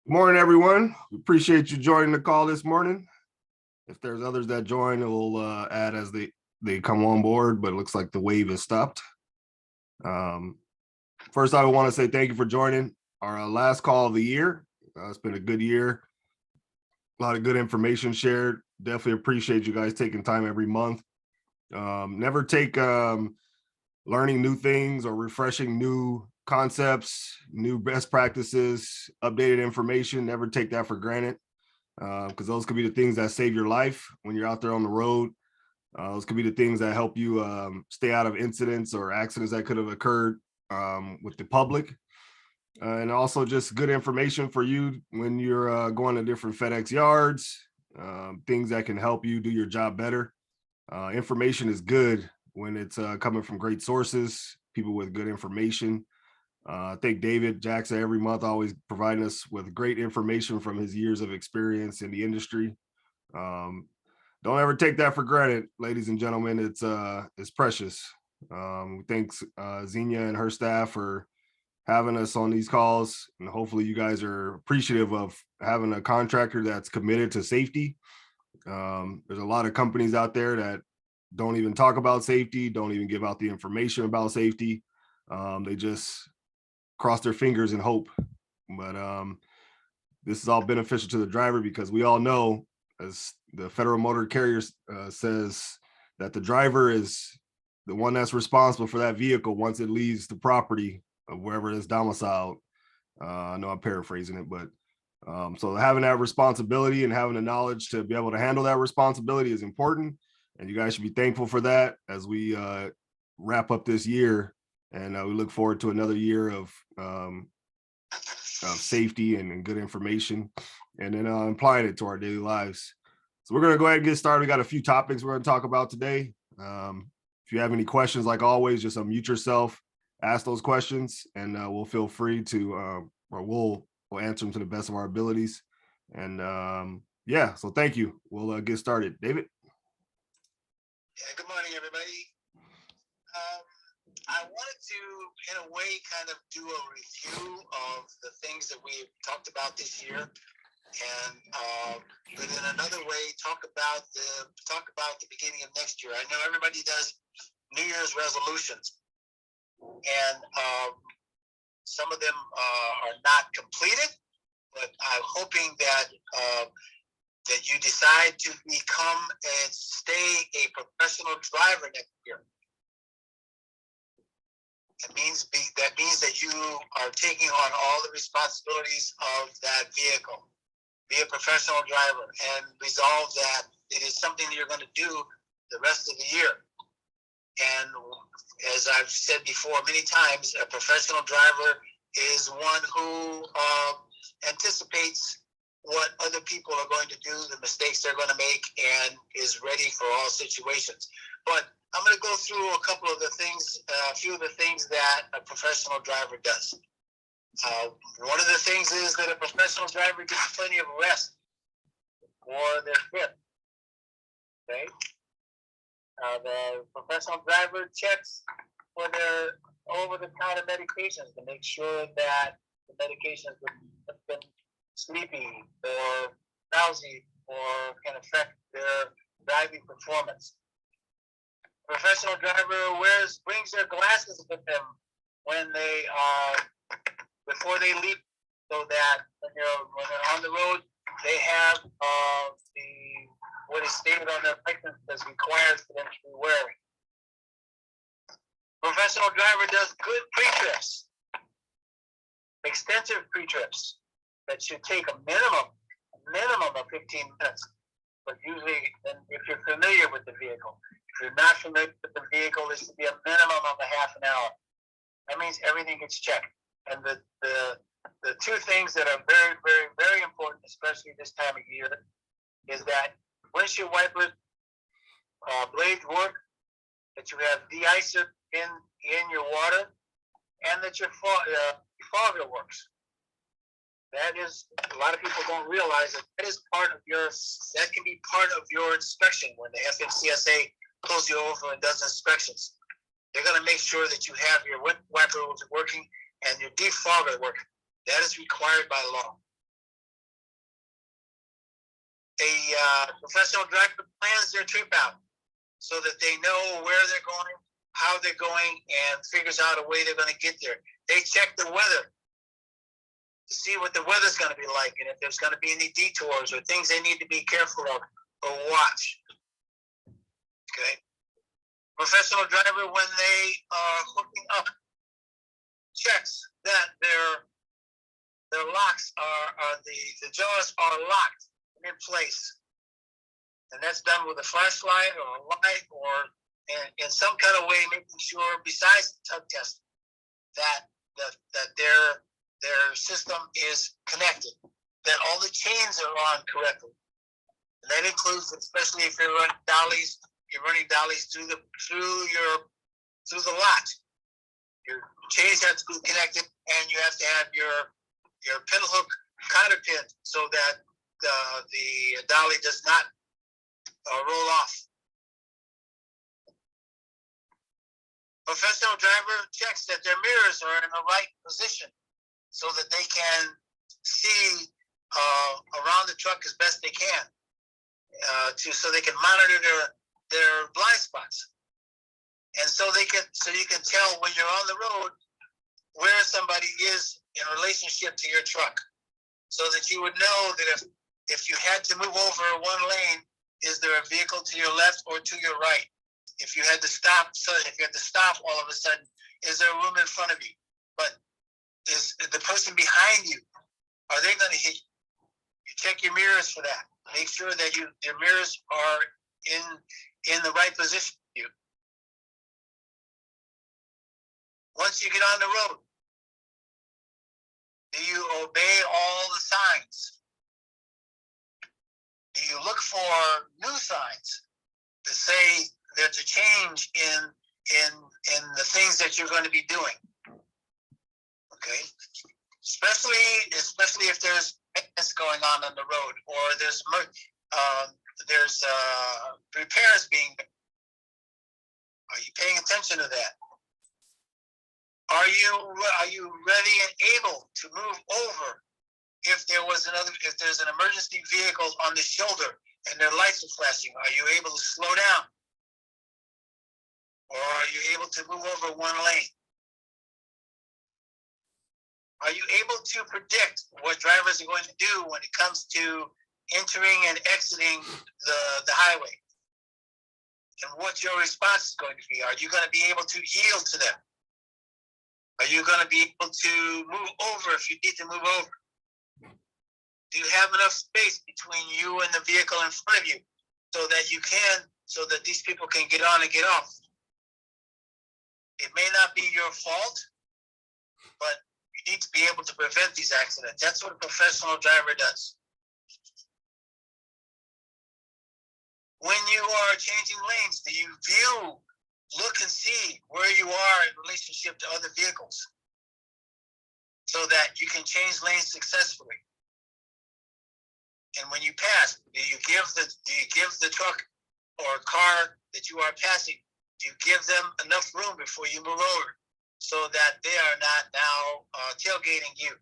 Good morning, everyone. We appreciate you joining the call this morning. If there's others that join, we'll add as they come on board, but it looks like the wave has stopped. Um, First, I want to say thank you for joining our last call of the year. It's been a good year. A lot of good information shared. Definitely appreciate you guys taking time every month. Never take learning new things or refreshing new concepts, new best practices, updated information. Never take that for granted, because those could be the things that save your life when you're out there on the road. Those could be the things that help you stay out of incidents or accidents that could have occurred with the public. And also just good information for you when you're going to different FedEx yards, things that can help you do your job better. Information is good when it's coming from great sources, people with good information. I think David Jackson every month always providing us with great information from his years of experience in the industry. Um, don't ever take that for granted, ladies and gentlemen. It's precious. Thanks Xenia and her staff for having us on these calls, and hopefully you guys are appreciative of having a contractor that's committed to safety. There's a lot of companies out there that don't even talk about safety, don't even give out the information about safety. They just cross their fingers and hope. But this is all beneficial to the driver, because we all know, as the Federal Motor Carrier says, that the driver is the one that's responsible for that vehicle once it leaves the property of wherever it's domiciled. I know I'm paraphrasing it, but so having that responsibility and having the knowledge to be able to handle that responsibility is important. And you guys should be thankful for that as we wrap up this year. And we look forward to another year of safety and good information, and then applying it to our daily lives. So we're going to go ahead and get started. We got a few topics we're going to talk about today. If you have any questions, like always, just unmute yourself, ask those questions, and we'll feel free to, or we'll answer them to the best of our abilities. And yeah, so thank you. We'll get started. David? Yeah, good morning, everybody. I wanted to, in a way, kind of do a review of the things that we've talked about this year, and but in another way, talk about the beginning of next year. I know everybody does New Year's resolutions, and some of them are not completed, but I'm hoping that that you decide to become and stay a professional driver next year. That means that you are taking on all the responsibilities of that vehicle. Be a professional driver and resolve that it is something that you're going to do the rest of the year. And as I've said before many times, a professional driver is one who anticipates what other people are going to do, the mistakes they're going to make, and is ready for all situations. But I'm going to go through a couple of the things, a few of the things that a professional driver does. One of the things is that a professional driver gets plenty of rest for their trip. Okay? The professional driver checks for their over-the-counter medications to make sure that the medications have been sleepy or drowsy or can affect their driving performance. Professional driver brings their glasses with them when they before they leave, so that when they're on the road, they have what is stated on their license as required for them to be wearing. Professional driver does good pre-trips, extensive pre-trips that should take a minimum of 15 minutes. But usually, if you're familiar with the vehicle, if you're not familiar with the vehicle, it should be a minimum of a half an hour. That means everything gets checked. And the two things that are very, very, very important, especially this time of year, is that windshield wipers, blades work, that you have de-icer in your water, and that your fogger works. That is, a lot of people don't realize that is part of that can be part of your inspection when the FMCSA pulls you over and does inspections. They're going to make sure that you have your wiper working and your defogger working. That is required by law. professional driver plans their trip out so that they know where they're going, how they're going, and figures out a way they're going to get there. They check the weather to see what the weather's going to be like and if there's going to be any detours or things they need to be careful of or watch. Okay. Professional driver, when they are hooking up, checks that their locks are the jaws are locked and in place. And that's done with a flashlight or a light or in some kind of way, making sure, besides the tug test, that their system is connected, that all the chains are on correctly. And that includes, especially if you're running dollies through the lot. Your chains have to be connected, and you have to have your pedal hook counter pinned so that the dolly does not roll off. Professional driver checks that their mirrors are in the right position so that they can see around the truck as best they can, so they can monitor their blind spots, and so you can tell when you're on the road where somebody is in relationship to your truck, so that you would know that if you had to move over one lane, is there a vehicle to your left or to your right? If you had to stop, all of a sudden, is there room in front of you? But is the person behind you, are they going to hit you? You check your mirrors for that. Make sure that your mirrors are in the right position for you. Once you get on the road, do you obey all the signs? Do you look for new signs to say there's a change in the things that you're going to be doing? Okay, especially if there's maintenance going on the road, or there's repairs being made. Are you paying attention to that? Are you ready and able to move over if there's an emergency vehicle on the shoulder and their lights are flashing? Are you able to slow down? Or are you able to move over one lane? Are you able to predict what drivers are going to do when it comes to entering and exiting the highway? And what your response is going to be? Are you going to be able to yield to them? Are you going to be able to move over if you need to move over? Do you have enough space between you and the vehicle in front of you so that these people can get on and get off? It may not be your fault, but you need to be able to prevent these accidents. That's what a professional driver does. When you are changing lanes, do you look and see where you are in relationship to other vehicles so that you can change lanes successfully? And when you pass, do you give the truck or car that you are passing, do you give them enough room before you move over so that they are not now tailgating you?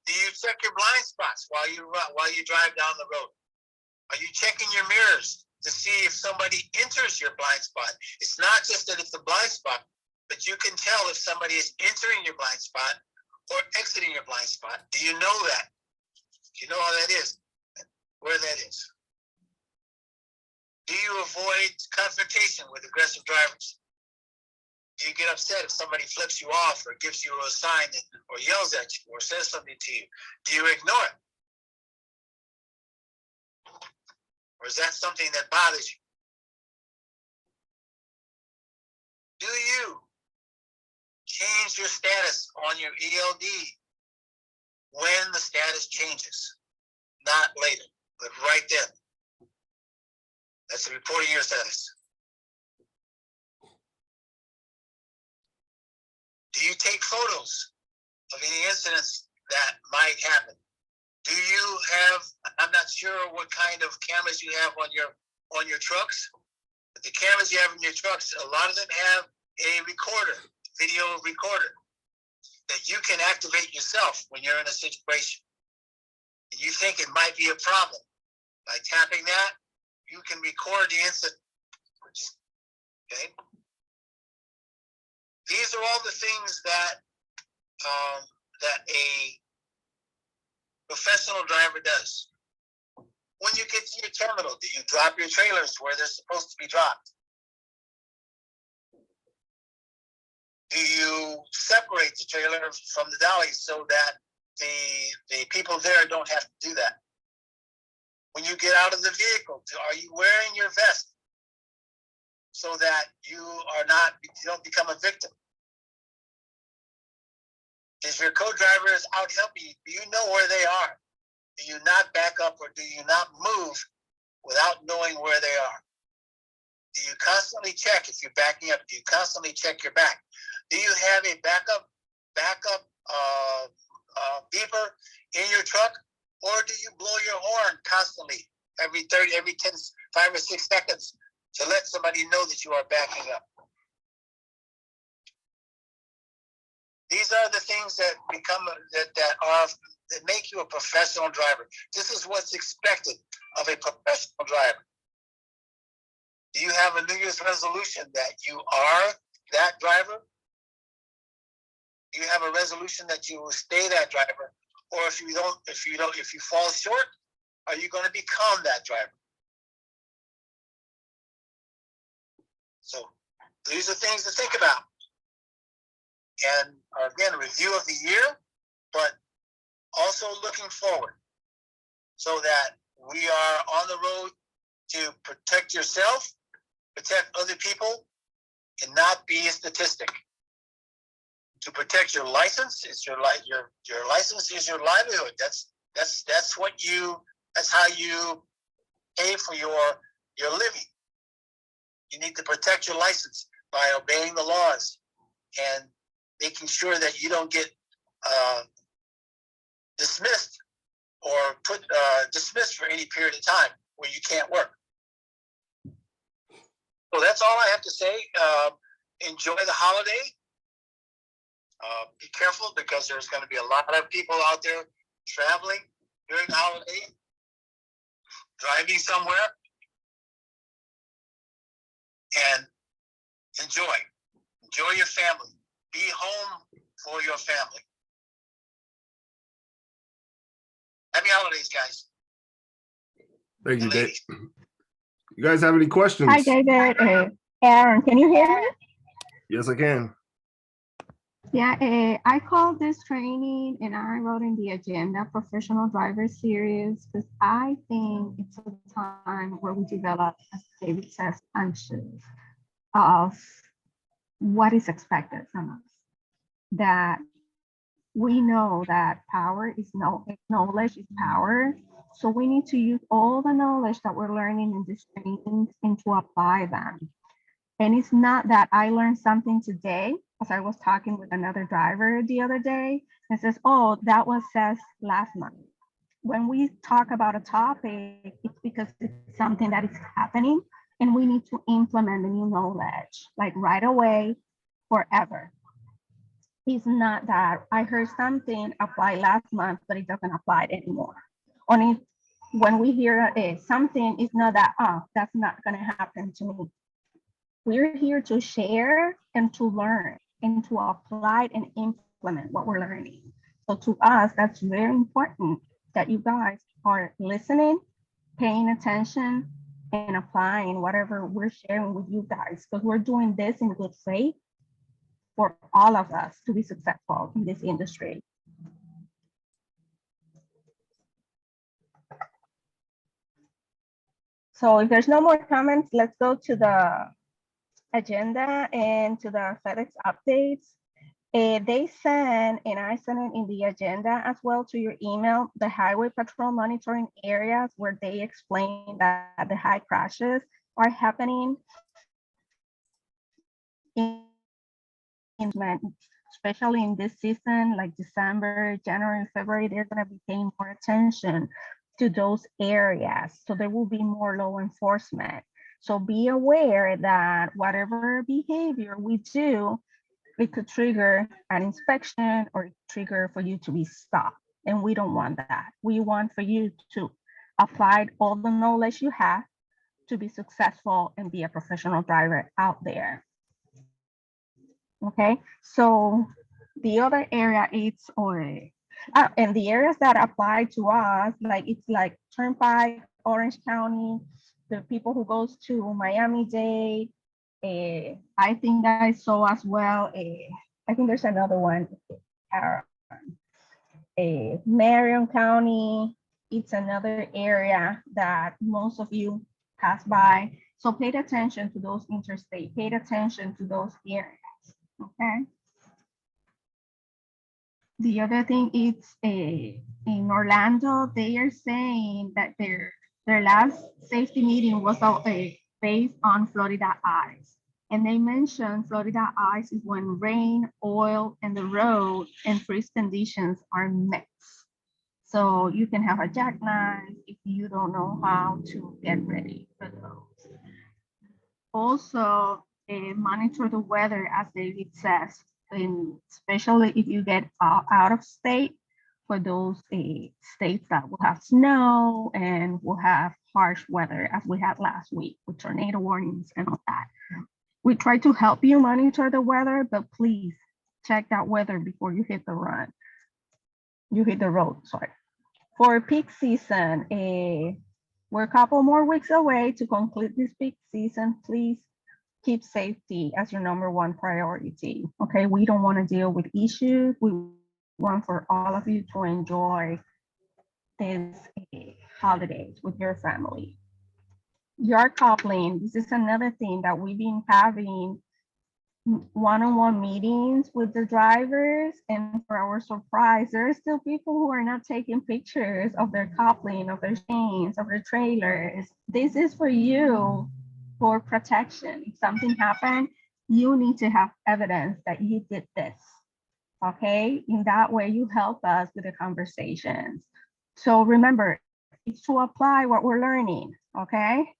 Do you check your blind spots while you drive down the road? Are you checking your mirrors to see if somebody enters your blind spot? It's not just that it's a blind spot, but you can tell if somebody is entering your blind spot or exiting your blind spot. Do you know that? Do you know how that is? Where that is? Do you avoid confrontation with aggressive drivers? Do you get upset if somebody flips you off or gives you a sign or yells at you or says something to you? Do you ignore it? Or is that something that bothers you? Do you change your status on your ELD when the status changes? Not later, but right then. That's reporting your status. Do you take photos of any incidents that might happen? Do you have, I'm not sure what kind of cameras you have on your trucks, but the cameras you have in your trucks, a lot of them have a recorder, video recorder, that you can activate yourself when you're in a situation. and you think it might be a problem, by tapping that, you can record the incident. Okay. These are all the things that that a professional driver does. When you get to your terminal, do you drop your trailers where they're supposed to be dropped? Do you separate the trailer from the dolly so that the people there don't have to do that? When you get out of the vehicle, are you wearing your vest so that you don't become a victim? Is your co-drivers out helping you? Do you know where they are? Do you not back up, or do you not move without knowing where they are? Do you constantly check if you're backing up? Do you constantly check your back? Do you have a backup beeper in your truck, or do you blow your horn constantly every 5 or 6 seconds to let somebody know that you are backing up? These are the things that that make you a professional driver. This is what's expected of a professional driver. Do you have a New Year's resolution that you are that driver? Do you have a resolution that you will stay that driver? Or if you fall short, are you going to become that driver? So these are things to think about. And again, a review of the year, but also looking forward so that we are on the road to protect yourself, protect other people, and not be a statistic. To protect your license, it's your license is your livelihood. That's how you pay for your living. You need to protect your license by obeying the laws and making sure that you don't get dismissed or dismissed for any period of time where you can't work. So that's all I have to say. Enjoy the holiday. Be careful, because there's going to be a lot of people out there traveling during the holiday, driving somewhere, and enjoy your family. Be home for your family. Happy holidays, guys. Thank you, Dave. You guys have any questions? Hi, David. Aaron, can you hear me? Yes, I can. Yeah, I called this training and I wrote in the agenda professional driver series because I think it's a time where we develop, as David says, anxious of what is expected from us. That we know that power is knowledge is power. So we need to use all the knowledge that we're learning in these trainings and to apply them. And it's not that I learned something today, as I was talking with another driver the other day, and says, oh, that was said last month. When we talk about a topic, it's because it's something that is happening and we need to implement the new knowledge, like right away, forever. It's not that I heard something apply last month, but it doesn't apply anymore. Only when we hear something, it's not that, oh, that's not gonna happen to me. We're here to share and to learn and to apply and implement what we're learning. So to us, that's very important that you guys are listening, paying attention, and applying whatever we're sharing with you guys, because we're doing this in good faith for all of us to be successful in this industry. So if there's no more comments, let's go to the agenda and to the FedEx updates. They sent, and I sent it in the agenda as well to your email, the highway patrol monitoring areas where they explain that the high crashes are happening especially in this season, like December, January, February, they're going to be paying more attention to those areas. So there will be more law enforcement. So be aware that whatever behavior we do, it could trigger an inspection or trigger for you to be stopped. And we don't want that. We want for you to apply all the knowledge you have to be successful and be a professional driver out there. Okay, so the other area is, and the areas that apply to us, like it's like Turnpike, Orange County, the people who goes to Miami-Dade. I think I saw as well, I think there's another one, Marion County. It's another area that most of you pass by. So pay attention to those interstate, pay attention to those areas, okay? The other thing is in Orlando, they are saying that their last safety meeting was based on Florida ice. And they mentioned Florida ice is when rain, oil, and the road and freeze conditions are mixed. So you can have a jackknife if you don't know how to get ready for those. Also, monitor the weather, as David says, and especially if you get out of state, for those states that will have snow and will have harsh weather, as we had last week with tornado warnings and all that. We try to help you monitor the weather, but please check that weather before you hit the road, sorry. For peak season, we're a couple more weeks away to conclude this peak season. Please keep safety as your #1 priority. Okay, we don't want to deal with issues. We want for all of you to enjoy these holidays with your family. Yard coupling, this is another thing that we've been having one-on-one meetings with the drivers, and for our surprise, there are still people who are not taking pictures of their coupling, of their chains, of their trailers. This is for you, for protection. If something happened, you need to have evidence that you did this, okay? In that way, you help us with the conversations. So remember, it's to apply what we're learning, okay?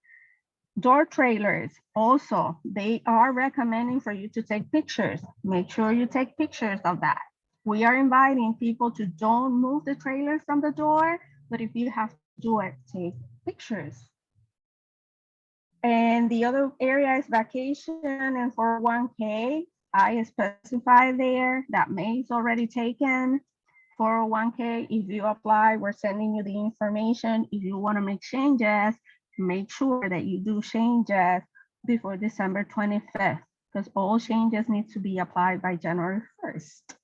Door trailers, also, they are recommending for you to take pictures. Make sure you take pictures of that. We are inviting people to don't move the trailers from the door, but if you have to do it, take pictures. And the other area is vacation and 401k. I specify there that May is already taken. 401k, if you apply, we're sending you the information. If you want to make changes, make sure that you do changes before December 25th, because all changes need to be applied by January 1st.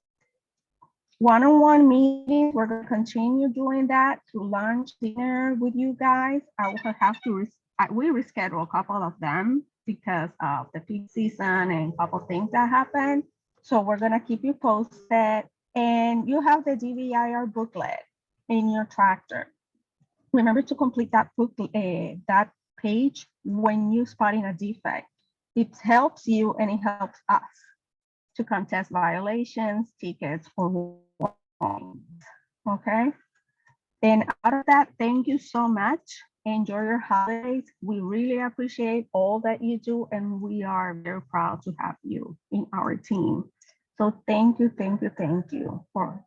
One-on-one meetings, we're going to continue doing that, to lunch, dinner with you guys. I will have to, we reschedule a couple of them because of the peak season and a couple of things that happen. So we're going to keep you posted. And you have the DVIR booklet in your tractor. Remember to complete that booklet, that page when you're spotting a defect. It helps you and it helps us to contest violations, tickets, or warnings. Okay. And out of that, thank you so much. Enjoy your holidays. We really appreciate all that you do, and we are very proud to have you in our team. So thank you for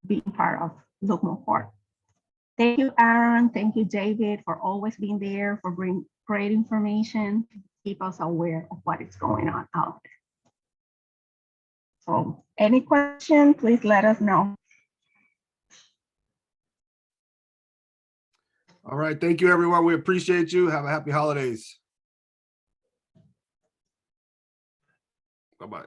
being part of Lugmo Corp. Thank you, Aaron. Thank you, David, for always being there, for bringing great information, keep us aware of what is going on out there. So any question, please let us know. All right. Thank you, everyone. We appreciate you. Have a happy holidays. Bye-bye.